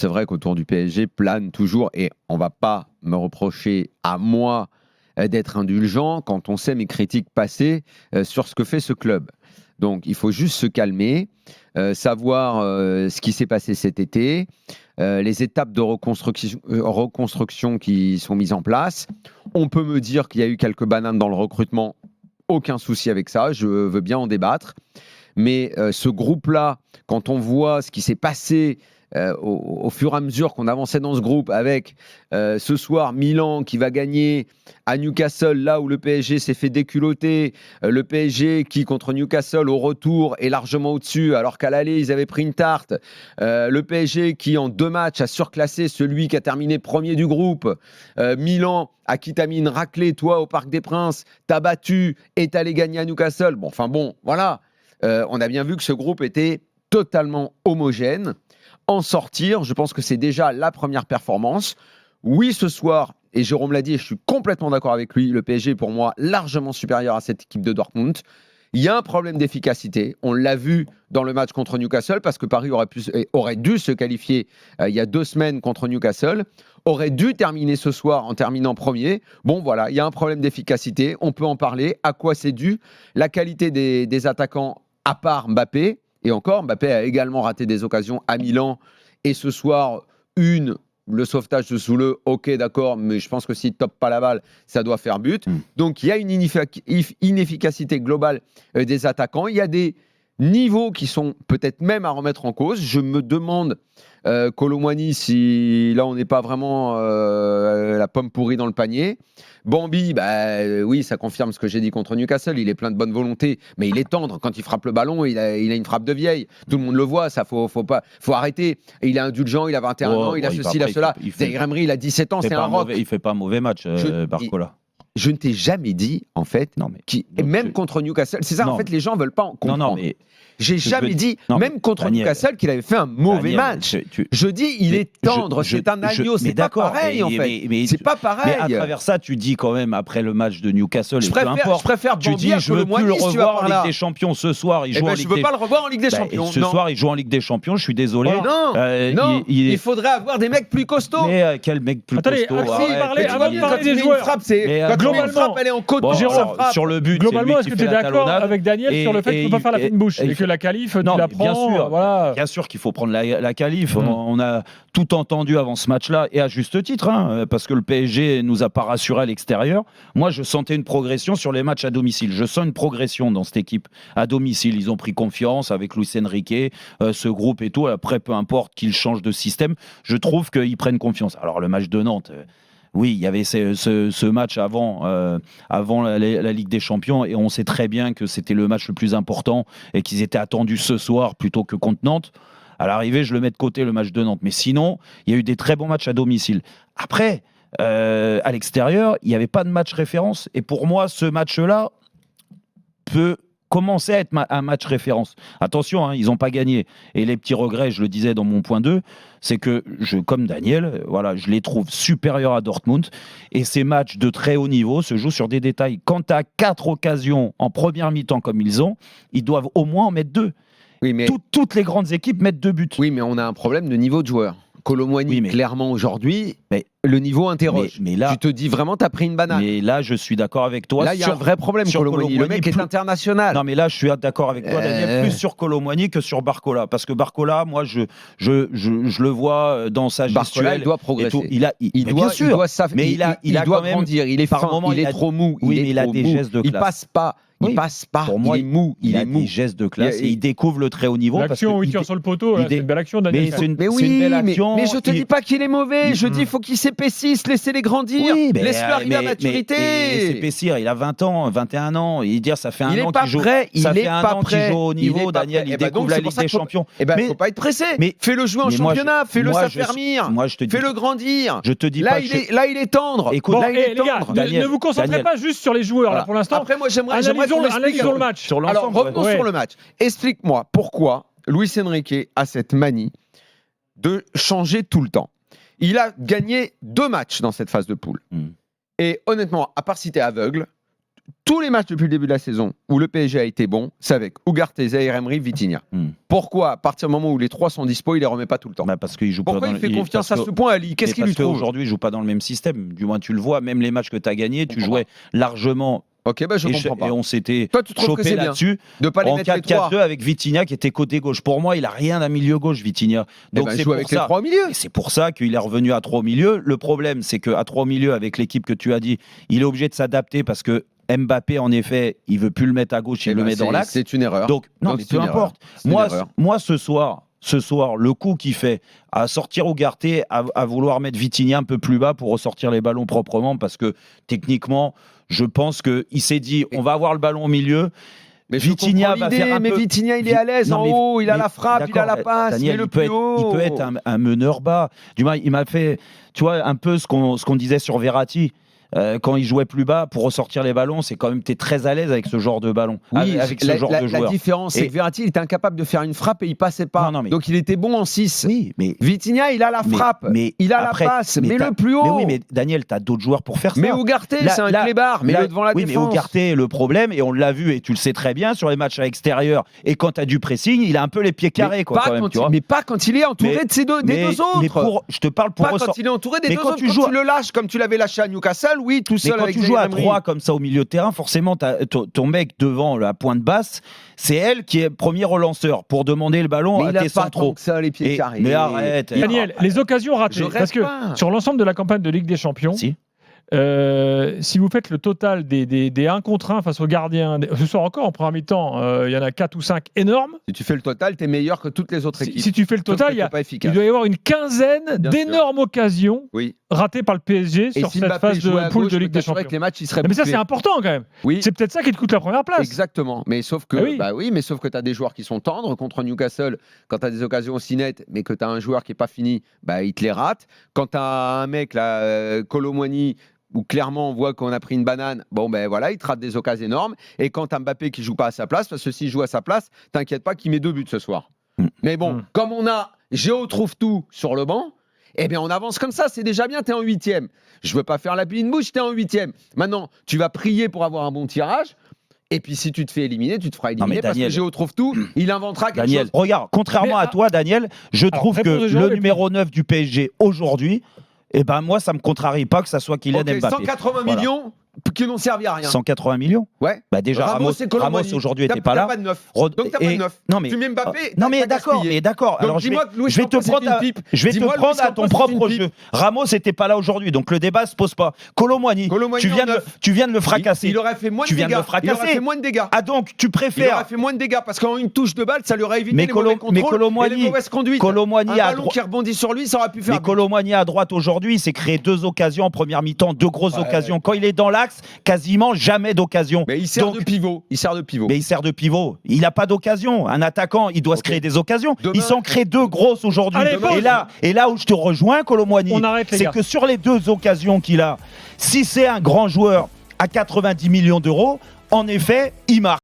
C'est vrai qu'autour du PSG plane toujours, et on ne va pas me reprocher à moi d'être indulgent quand on sait mes critiques passées sur ce que fait ce club. Donc il faut juste se calmer, savoir ce qui s'est passé cet été, les étapes de reconstruction qui sont mises en place. On peut me dire qu'il y a eu quelques bananes dans le recrutement, aucun souci avec ça, je veux bien en débattre. Mais ce groupe-là, quand on voit ce qui s'est passé au fur et à mesure qu'on avançait dans ce groupe, avec ce soir Milan qui va gagner à Newcastle, là où le PSG s'est fait déculoter, le PSG qui contre Newcastle au retour est largement au-dessus, alors qu'à l'aller ils avaient pris une tarte, le PSG qui en 2 matchs a surclassé celui qui a terminé premier du groupe, Milan à qui t'as mis une raclée, toi au Parc des Princes, t'as battu et t'es allé gagner à Newcastle. Bon, voilà. On a bien vu que ce groupe était totalement homogène. En sortir, je pense que c'est déjà la première performance. Oui, ce soir, et Jérôme l'a dit, et je suis complètement d'accord avec lui, le PSG est pour moi largement supérieur à cette équipe de Dortmund. Il y a un problème d'efficacité. On l'a vu dans le match contre Newcastle, parce que Paris aurait dû se qualifier il y a 2 semaines contre Newcastle, aurait dû terminer ce soir en terminant premier. Bon, voilà, il y a un problème d'efficacité. On peut en parler. À quoi c'est dû? La qualité des attaquants, à part Mbappé. Et encore, Mbappé a également raté des occasions à Milan. Et ce soir, le sauvetage de Soule, ok, d'accord, mais je pense que s'il ne tope pas la balle, ça doit faire but. Donc, il y a une inefficacité globale des attaquants. Il y a des niveaux qui sont peut-être même à remettre en cause. Je me demande, Kolo Muani, si là, on n'est pas vraiment la pomme pourrie dans le panier. Bambi, oui, ça confirme ce que j'ai dit contre Newcastle. Il est plein de bonne volonté, mais il est tendre. Quand il frappe le ballon, il a une frappe de vieille. Tout le monde le voit, ça faut arrêter. Et il est indulgent, il a 21 ans, il a ceci, il a cela. Zaïre Emery, il a 17 ans, c'est un rock. Il fait pas un mauvais match, Barcola. Je ne t'ai jamais dit, en fait, même contre Newcastle, c'est ça, en fait, les gens ne veulent pas en comprendre. Mais j'ai jamais dit, même contre Newcastle, qu'il avait fait un mauvais match. Je dis, il est tendre, c'est un agneau, c'est pas pareil, en fait. C'est pas pareil. Mais à travers ça, tu dis quand même, après le match de Newcastle, je préfère tu dis, je veux plus le revoir en Ligue des Champions ce soir. Je veux pas le revoir en Ligue des Champions. Ce soir, il joue en Ligue des Champions, je suis désolé. Non, il faudrait avoir des mecs plus costauds. Mais quel mec plus costaud? Avant de parler des joueurs, globalement, elle est en côte. Sur le but, globalement, est-ce que tu es d'accord avec Daniel sur le fait qu'il ne faut pas faire la fine bouche et que la qualif, tu la prends? Bien sûr qu'il faut prendre la qualif. On a tout entendu avant ce match-là, et à juste titre, parce que le PSG nous a pas rassuré à l'extérieur. Moi, je sentais une progression sur les matchs à domicile. Je sens une progression dans cette équipe à domicile. Ils ont pris confiance avec Luis Enrique, ce groupe et tout. Après, peu importe qu'ils changent de système, je trouve qu'ils prennent confiance. Alors, le match de Nantes... Oui, il y avait ce match avant la Ligue des Champions, et on sait très bien que c'était le match le plus important et qu'ils étaient attendus ce soir plutôt que contre Nantes. À l'arrivée, je le mets de côté, le match de Nantes. Mais sinon, il y a eu des très bons matchs à domicile. Après, à l'extérieur, il n'y avait pas de match référence. Et pour moi, ce match-là peut commencer à être un match référence. Attention, ils n'ont pas gagné. Et les petits regrets, je le disais dans mon point 2, c'est que, comme Daniel, je les trouve supérieurs à Dortmund. Et ces matchs de très haut niveau se jouent sur des détails. Quand tu as 4 occasions en première mi-temps comme ils doivent au moins en mettre 2. Oui, mais... Toutes les grandes équipes mettent 2 buts. Oui, mais on a un problème de niveau de joueur. Kolo Muani, clairement, aujourd'hui, le niveau interroge. Mais là, tu te dis vraiment, tu as pris une banane. Mais là, je suis d'accord avec toi. Là, il y a un vrai problème sur Kolo Muani. Le mec est international. Non, mais là, je suis d'accord avec toi, Daniel, plus sur Kolo Muani que sur Barcola. Parce que Barcola, moi, je le vois dans sa gestuelle. Barcola, il doit progresser. Il doit grandir. Il est fin, il est trop mou. Oui, mais il a des gestes de classe. Il passe pas. Il passe pas. Pour moi, il est mou. Il a des gestes de classe et il découvre le très haut niveau. L'action où il tire sur le poteau, c'est une belle action, Daniel. Mais oui, c'est une belle action. Mais je te dis pas qu'il est mauvais. Je dis il faut qu'il s'épaississe, laissez-les grandir. Laisse-le arriver à maturité. S'épaissir, il a 20 ans, 21 ans. Il dit ça fait un an qu'il joue. Ça fait un an qu'il joue au niveau, Daniel. Il découvre la Ligue des Champions. Mais faut pas être pressé. Fais-le jouer en championnat, fais-le s'affermir. Fais-le grandir. Je te dis pas. Là, il est tendre. Écoute, les gars, ne vous concentrez pas juste sur les joueurs là pour l'instant. Après, moi, j'aimerais analysons le match. Alors, revenons sur le match. Explique-moi pourquoi Luis Enrique a cette manie de changer tout le temps. Il a gagné 2 matchs dans cette phase de poule. Et honnêtement, à part si t'es aveugle, tous les matchs depuis le début de la saison où le PSG a été bon, c'est avec Ugarte, Zaïre Emery, Vitinha. Pourquoi, à partir du moment où les trois sont dispo, il les remet pas tout le temps? Parce qu'il joue Pourquoi pas il fait confiance à ce point, Ali? Qu'est-ce qu'il lui trouve? Aujourd'hui, il joue pas dans le même système. Du moins, tu le vois, même les matchs que tu as gagnés, tu jouais largement. Ok, je comprends pas. Et on s'était chopé là-dessus de pas les en mettre 4-4-2 avec Vitinha qui était côté gauche. Pour moi, il a rien d'un milieu gauche, Vitinha. Donc c'est pour avec les 3 au milieu. C'est pour ça qu'il est revenu à 3 au milieu. Le problème, c'est qu'à 3 au milieu, avec l'équipe que tu as dit, il est obligé de s'adapter parce que Mbappé, en effet, il veut plus le mettre à gauche, il le met dans l'axe. C'est une erreur. Donc mais peu importe. Moi, ce soir, le coup qu'il fait à sortir Ugarte, à vouloir mettre Vitinha un peu plus bas pour ressortir les ballons proprement, parce que techniquement, je pense qu'il s'est dit, on va avoir le ballon au milieu. Mais Vitinha va faire un peu... Vitinha, il est à l'aise en haut, il a la frappe, il a la passe, Daniel, il est le plus haut. Il peut être un meneur bas. Du moins, il m'a fait, tu vois, un peu ce qu'on disait sur Verratti. Quand il jouait plus bas pour ressortir les ballons, c'est quand même t'es très à l'aise avec ce genre de ballon, avec ce genre de joueur. La différence, c'est que Verratti, il était incapable de faire une frappe et il passait pas. Donc il était bon en 6. Oui, mais Vitinha, il a la frappe, il a la passe, mais le plus haut. Mais oui, mais Daniel, t'as d'autres joueurs pour faire ça. Mais Ugarte, c'est un clébard, mais devant la défense. Oui, mais Ugarte, le problème, et on l'a vu, et tu le sais très bien sur les matchs à l'extérieur, et quand t'as du pressing, il a un peu les pieds carrés, quoi. Mais pas quand il est entouré des deux autres. Je te parle pour quand il est entouré des deux autres. Quand tu le lâches comme tu l'avais lâché à Newcastle, oui, tout seul avec. Tu joues à 3 comme ça au milieu de terrain, forcément ton mec devant la pointe basse, c'est elle qui est premier relanceur pour demander le ballon à tes centraux. Ça, les pieds carrés. Mais arrête. Daniel, les occasions ratées, parce que sur l'ensemble de la campagne de Ligue des Champions, si vous faites le total des 1 contre 1 face aux gardiens, ce soir encore en première mi-temps, il y en a 4 ou 5 énormes. Si tu fais le total, tu es meilleur que toutes les autres équipes. Si tu fais le total, il doit y avoir une quinzaine d'énormes occasions ratées par le PSG sur cette phase de poule de Ligue des Champions. Mais ça, c'est important quand même. C'est peut-être ça qui te coûte la première place. Exactement. Mais sauf que tu as des joueurs qui sont tendres contre Newcastle. Quand tu as des occasions aussi nettes, mais que tu as un joueur qui n'est pas fini, il te les rate. Quand tu as un mec, là, Kolo Muani, où clairement on voit qu'on a pris une banane, il te rate des occasions énormes. Et quand t'as Mbappé qui joue pas à sa place, parce que s'il joue à sa place, t'inquiète pas qu'il met 2 buts ce soir. Mais comme on a Géo trouve tout sur le banc, on avance comme ça, c'est déjà bien, t'es en 8e. Je veux pas faire la pine bouche, t'es en 8e. Maintenant, tu vas prier pour avoir un bon tirage. Et puis si tu te fais éliminer, tu te feras éliminer parce que Géo trouve tout, il inventera quelque chose. Regarde, contrairement à toi, Daniel, je trouve que le numéro 9 du PSG aujourd'hui, moi, ça me contrarie pas que ça soit Kylian Mbappé. 180 millions qui n'ont servi à rien. 180 millions. Ouais. Déjà, Ramos aujourd'hui n'était pas là. T'as pas de neuf. Donc t'as pas de neuf. Tu mets Mbappé. Non mais d'accord. Alors je vais te prendre à ton propre jeu. Ramos n'était pas là aujourd'hui, donc le débat se pose pas. Kolo Muani, tu viens de le fracasser. Il aurait fait moins de dégâts. Il aurait fait moins de dégâts. Ah donc tu préfères. Il aurait fait moins de dégâts parce qu'en une touche de balle, ça lui aurait évité les mauvais contrôles et les mauvaises conduites. Un ballon qui rebondit sur lui, ça aurait pu faire. Mais Kolo Muani à droite aujourd'hui, il s'est créé 2 occasions en première mi-temps, 2 grosses occasions. Quand il est dans l'axe, quasiment jamais d'occasion. Mais il sert de pivot. Mais il sert de pivot. Il n'a pas d'occasion. Un attaquant, il doit se créer des occasions. Il s'en crée 2 grosses aujourd'hui. Et là où je te rejoins, Kolo Muani, c'est que sur les 2 occasions qu'il a, si c'est un grand joueur à 90 millions d'euros, en effet, il marque.